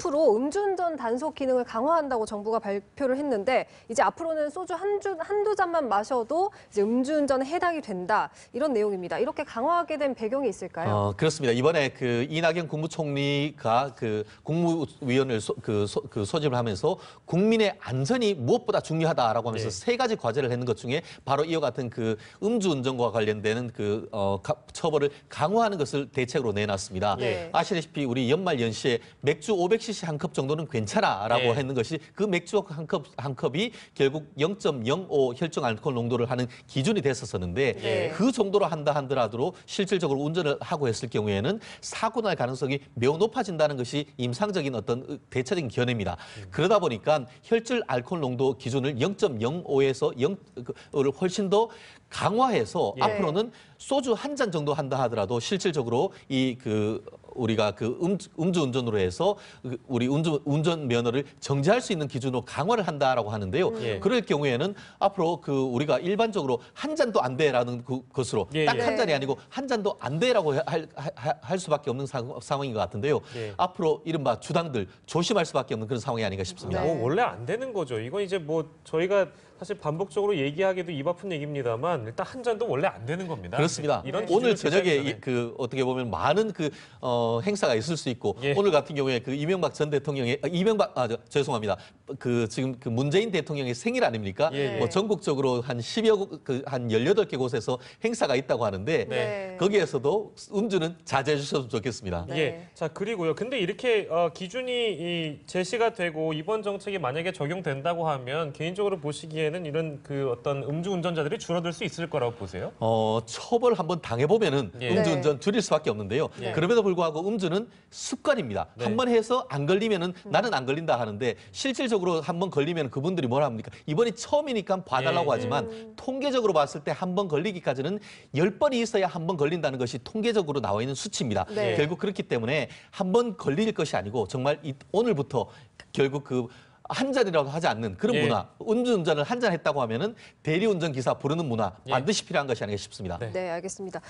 앞으로 음주운전 단속 기능을 강화한다고 정부가 발표를 했는데 이제 앞으로는 소주 한두 잔만 마셔도 이제 음주운전에 해당이 된다. 이런 내용입니다. 이렇게 강화하게 된 배경이 있을까요? 그렇습니다. 이번에 그 이낙연 국무총리가 그 국무위원을 소집을 하면서 국민의 안전이 무엇보다 중요하다라고 하면서 세 가지 과제를 했는 것 중에 바로 이와 같은 그 음주운전과 관련되는 처벌을 강화하는 것을 대책으로 내놨습니다. 아시다시피 우리 연말 연시에 맥주 500cc 한 컵 정도는 괜찮아라고 했는 것이 그 맥주 한 컵이 결국 0.05 혈중 알코올 농도를 하는 기준이 됐었었는데 그 정도로 한다 하더라도 실질적으로 운전을 하고 했을 경우에는 사고 날 가능성이 매우 높아진다는 것이 임상적인 어떤 대체적인 견해입니다. 그러다 보니까 혈중 알코올 농도 기준을 0.05에서 0를 훨씬 더 강화해서 앞으로는 소주 한 잔 정도 한다 하더라도 실질적으로 우리가 음주운전으로 해서 우리 운전 면허를 정지할 수 있는 기준으로 강화를 한다라고 하는데요. 그럴 경우에는 앞으로 우리가 일반적으로 한 잔도 안 돼라는 것으로 딱 한 잔이 아니고 한 잔도 안 돼라고 할 수밖에 없는 상황인 것 같은데요. 앞으로 이른바 주당들 조심할 수밖에 없는 그런 상황이 아닌가 싶습니다. 원래 안 되는 거죠. 이건 이제 저희가 사실 반복적으로 얘기하기도 입 아픈 얘기입니다만 일단 한 잔도 원래 안 되는 겁니다. 그렇습니다. 오늘 저녁에 어떻게 보면 많은 행사가 있을 수 있고 오늘 같은 경우에 이명박 전 대통령의 죄송합니다. 지금 문재인 대통령의 생일 아닙니까? 전국적으로 한 10여 한 18개 곳에서 행사가 있다고 하는데 거기에서도 음주는 자제해 주셨으면 좋겠습니다. 자, 그리고요. 근데 이렇게 기준이 제시가 되고 이번 정책이 만약에 적용된다고 하면 개인적으로 보시기에는 이런 어떤 음주운전자들이 줄어들 수 있을 거라고 보세요? 처벌 한번 당해보면은 음주운전 줄일 수밖에 없는데요. 그럼에도 불구하고 음주는 습관입니다. 한번 해서 안 걸리면은 나는 안 걸린다 하는데 실질적으로 한번 걸리면 그분들이 뭐라 합니까? 이번이 처음이니까 봐달라고 하지만 통계적으로 봤을 때 한 번 걸리기까지는 10번이 있어야 한 번 걸린다는 것이 통계적으로 나와 있는 수치입니다. 결국 그렇기 때문에 한 번 걸릴 것이 아니고 정말 오늘부터 결국 한 잔이라도 하지 않는 그런 문화, 음주운전을 한 잔 했다고 하면은 대리운전 기사 부르는 문화 반드시 필요한 것이 아닌가 싶습니다. 네, 알겠습니다.